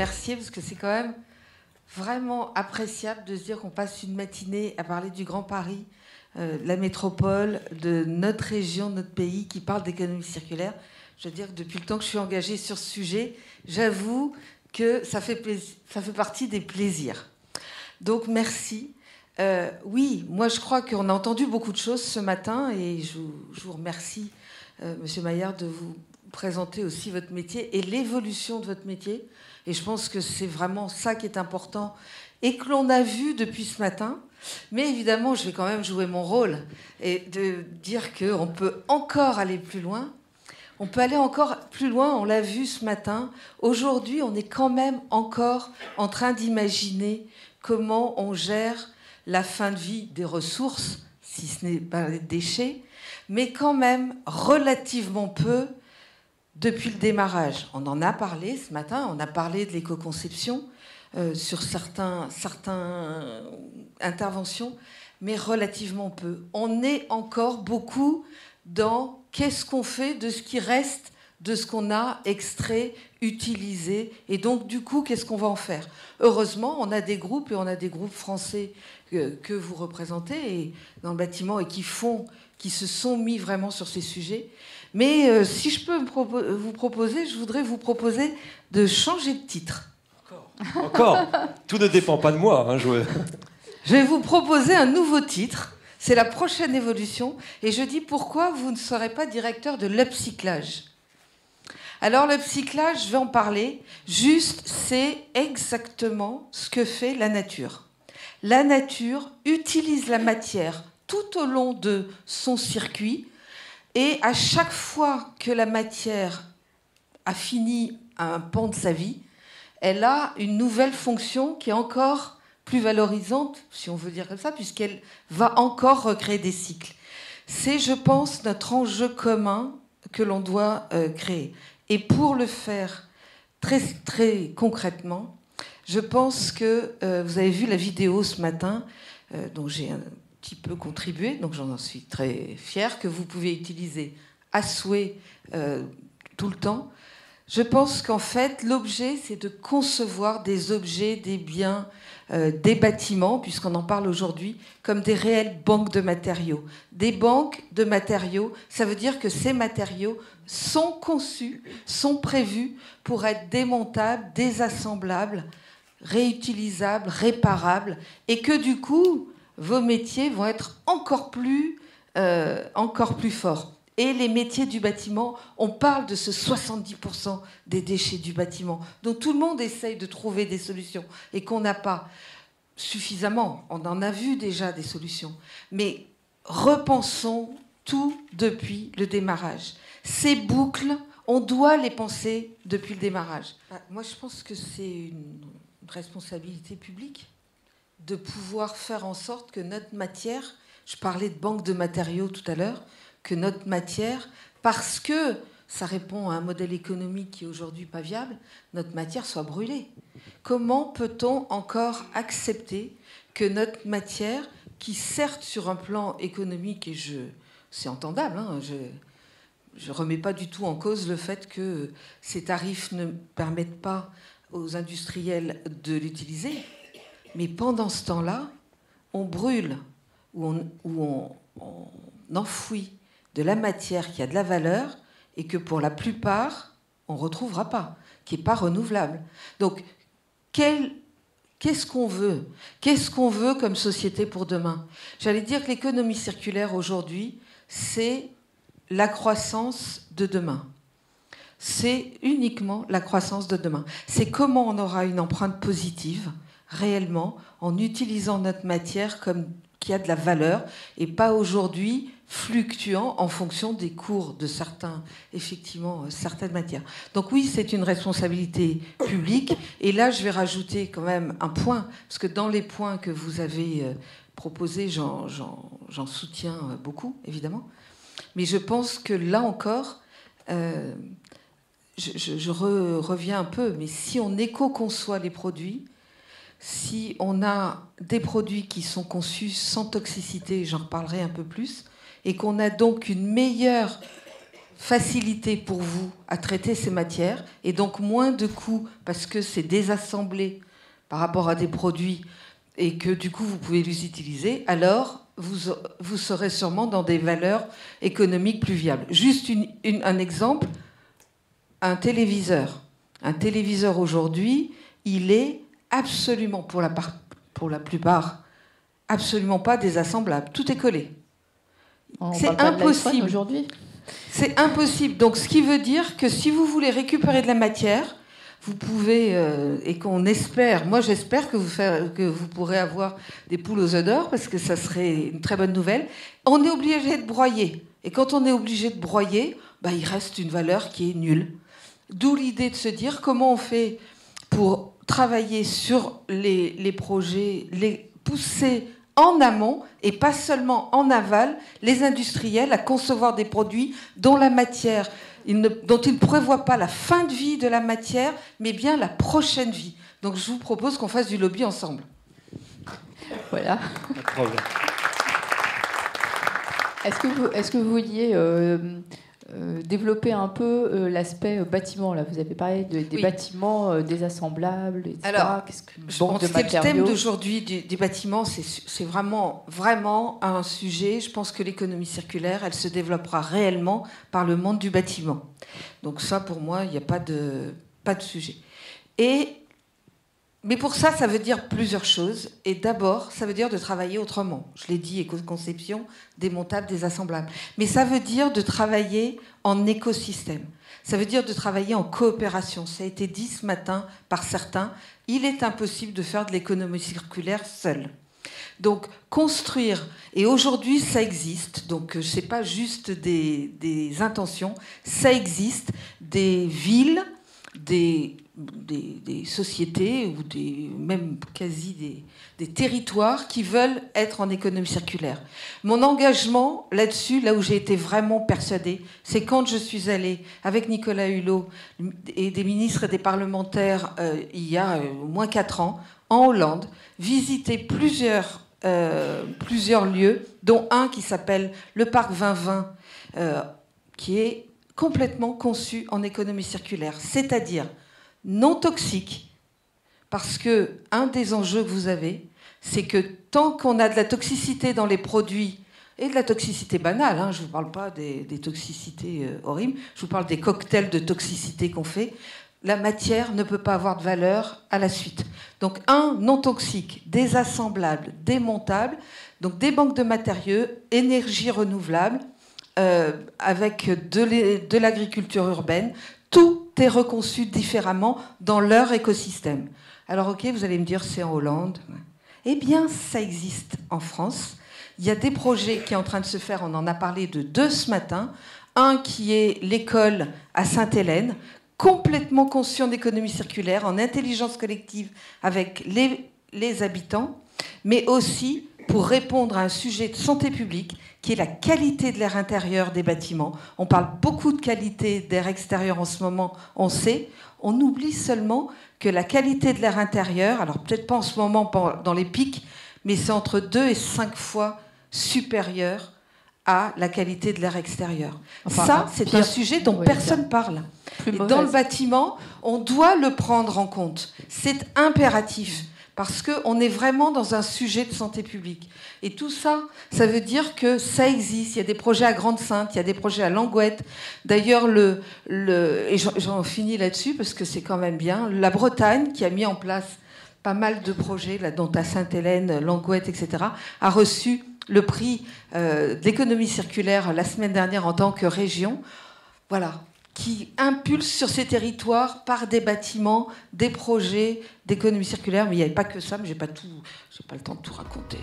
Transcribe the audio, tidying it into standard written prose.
remercier parce que c'est quand même vraiment appréciable de se dire qu'on passe une matinée à parler du Grand Paris, la métropole, de notre région, notre pays, qui parle d'économie circulaire. Je veux dire que depuis le temps que je suis engagée sur ce sujet, j'avoue que ça fait partie des plaisirs. Donc merci. Oui, moi je crois qu'on a entendu beaucoup de choses ce matin et je vous remercie, Monsieur Maillard, de vous présenter aussi votre métier et l'évolution de votre métier. Et je pense que c'est vraiment ça qui est important et que l'on a vu depuis ce matin. Mais évidemment, je vais quand même jouer mon rôle et de dire qu'on peut encore aller plus loin. On peut aller encore plus loin, on l'a vu ce matin. Aujourd'hui, on est quand même encore en train d'imaginer comment on gère la fin de vie des ressources, si ce n'est pas les déchets, mais quand même relativement peu depuis le démarrage. On en a parlé ce matin, on a parlé de l'éco-conception sur certaines interventions, mais relativement peu. On est encore beaucoup dans qu'est-ce qu'on fait de ce qui reste, de ce qu'on a extrait, utilisé, et donc du coup, qu'est-ce qu'on va en faire? Heureusement, on a des groupes, et on a des groupes français que vous représentez et dans le bâtiment et qui se sont mis vraiment sur ces sujets. Mais si je peux vous proposer, je voudrais vous proposer de changer de titre. Encore. Tout ne dépend pas de moi. Hein, Je vais vous proposer un nouveau titre. C'est la prochaine évolution. Et je dis pourquoi vous ne serez pas directeur de l'upcyclage. Alors l'upcyclage, je vais en parler. Juste, c'est exactement ce que fait la nature. La nature utilise la matière tout au long de son circuit. Et à chaque fois que la matière a fini un pan de sa vie, elle a une nouvelle fonction qui est encore plus valorisante, si on veut dire comme ça, puisqu'elle va encore recréer des cycles. C'est, je pense, notre enjeu commun que l'on doit créer. Et pour le faire très, très concrètement, je pense que vous avez vu la vidéo ce matin, dont j'ai un petit peu contribué, donc j'en suis très fière, que vous pouvez utiliser à souhait tout le temps. Je pense qu'en fait, l'objet, c'est de concevoir des objets, des biens, des bâtiments, puisqu'on en parle aujourd'hui, comme des réelles banques de matériaux. Des banques de matériaux, ça veut dire que ces matériaux sont conçus, sont prévus pour être démontables, désassemblables, réutilisables, réparables, et que du coup, vos métiers vont être encore plus forts. Et les métiers du bâtiment, on parle de ce 70% des déchets du bâtiment, dont tout le monde essaye de trouver des solutions et qu'on n'a pas suffisamment. On en a vu déjà des solutions. Mais repensons tout depuis le démarrage. Ces boucles, on doit les penser depuis le démarrage. Moi, je pense que c'est une responsabilité publique de pouvoir faire en sorte que notre matière, je parlais de banque de matériaux tout à l'heure, que notre matière, parce que ça répond à un modèle économique qui est aujourd'hui pas viable, notre matière soit brûlée. Comment peut-on encore accepter que notre matière, qui certes sur un plan économique, et c'est entendable, hein, je ne remets pas du tout en cause le fait que ces tarifs ne permettent pas aux industriels de l'utiliser, mais pendant ce temps-là, on brûle ou on enfouit de la matière qui a de la valeur et que pour la plupart, on ne retrouvera pas, qui n'est pas renouvelable. Donc, qu'est-ce qu'on veut? Qu'est-ce qu'on veut comme société pour demain? J'allais dire que l'économie circulaire aujourd'hui, c'est la croissance de demain. C'est uniquement la croissance de demain. C'est comment on aura une empreinte positive, réellement, en utilisant notre matière comme qui a de la valeur et pas aujourd'hui fluctuant en fonction des cours de certaines matières. Donc oui, c'est une responsabilité publique. Et là, je vais rajouter quand même un point, parce que dans les points que vous avez proposés, j'en soutiens beaucoup, évidemment. Mais je pense que là encore, je reviens un peu, mais si on éco-conçoit les produits, si on a des produits qui sont conçus sans toxicité, j'en reparlerai un peu plus, et qu'on a donc une meilleure facilité pour vous à traiter ces matières et donc moins de coûts parce que c'est désassemblé par rapport à des produits et que du coup vous pouvez les utiliser, alors vous serez sûrement dans des valeurs économiques plus viables. Juste un exemple, un téléviseur. Un téléviseur aujourd'hui, il est absolument, pour la plupart, absolument pas désassemblable. Tout est collé. C'est impossible aujourd'hui. C'est impossible. Donc, ce qui veut dire que si vous voulez récupérer de la matière, vous pouvez, et qu'on espère, moi j'espère que vous pourrez avoir des poules aux œufs d'or, parce que ça serait une très bonne nouvelle. On est obligé de broyer. Et quand on est obligé de broyer, il reste une valeur qui est nulle. D'où l'idée de se dire comment on fait pour travailler sur les projets, les pousser en amont et pas seulement en aval les industriels à concevoir des produits dont la matière, dont ils ne prévoient pas la fin de vie de la matière, mais bien la prochaine vie. Donc je vous propose qu'on fasse du lobby ensemble. Voilà. Pas de problème. Est-ce que vous vouliez développer un peu l'aspect bâtiment là. Vous avez parlé des bâtiments désassemblables, etc. Alors, je pense que le thème d'aujourd'hui des bâtiments, c'est vraiment, vraiment un sujet. Je pense que l'économie circulaire, elle se développera réellement par le monde du bâtiment. Donc ça, pour moi, il n'y a pas de sujet. Mais pour ça, ça veut dire plusieurs choses. Et d'abord, ça veut dire de travailler autrement. Je l'ai dit, éco-conception, démontable, désassemblable. Mais ça veut dire de travailler en écosystème. Ça veut dire de travailler en coopération. Ça a été dit ce matin par certains. Il est impossible de faire de l'économie circulaire seul. Donc, construire, et aujourd'hui, ça existe. Donc, ce n'est pas juste des intentions. Ça existe, des villes, des sociétés ou même quasi des territoires qui veulent être en économie circulaire. Mon engagement là-dessus, là où j'ai été vraiment persuadée, c'est quand je suis allée avec Nicolas Hulot et des ministres et des parlementaires il y a au moins 4 ans, en Hollande, visiter plusieurs lieux, dont un qui s'appelle le Parc 2020, qui est complètement conçu en économie circulaire, c'est-à-dire non toxique, parce que un des enjeux que vous avez, c'est que tant qu'on a de la toxicité dans les produits, et de la toxicité banale, je ne vous parle pas des toxicités horribles, je vous parle des cocktails de toxicité qu'on fait, la matière ne peut pas avoir de valeur à la suite. Donc non toxique, désassemblable, démontable, donc des banques de matériaux, énergie renouvelable, avec de l'agriculture urbaine, tout est reconçu différemment dans leur écosystème. Alors ok, vous allez me dire c'est en Hollande. Eh bien, ça existe en France. Il y a des projets qui sont en train de se faire, on en a parlé de 2 ce matin. Un qui est l'école à Sainte-Hélène, complètement conçu en économie circulaire, en intelligence collective avec les habitants, mais aussi pour répondre à un sujet de santé publique qui est la qualité de l'air intérieur des bâtiments. On parle beaucoup de qualité d'air extérieur en ce moment, on sait. On oublie seulement que la qualité de l'air intérieur, alors peut-être pas en ce moment dans les pics, mais c'est entre 2 et 5 fois supérieur à la qualité de l'air extérieur. Enfin, ça, c'est un sujet dont personne ne parle. Et dans le bâtiment, on doit le prendre en compte. C'est impératif. Parce qu'on est vraiment dans un sujet de santé publique. Et tout ça, ça veut dire que ça existe. Il y a des projets à Grande-Synthe, il y a des projets à Langouette. D'ailleurs, et j'en finis là-dessus parce que c'est quand même bien, la Bretagne, qui a mis en place pas mal de projets, là, dont à Sainte-Hélène, Langouette, etc., a reçu le prix d'économie circulaire la semaine dernière en tant que région. Voilà. Qui impulse sur ces territoires par des bâtiments, des projets d'économie circulaire. Mais il n'y avait pas que ça, mais j'ai pas le temps de tout raconter.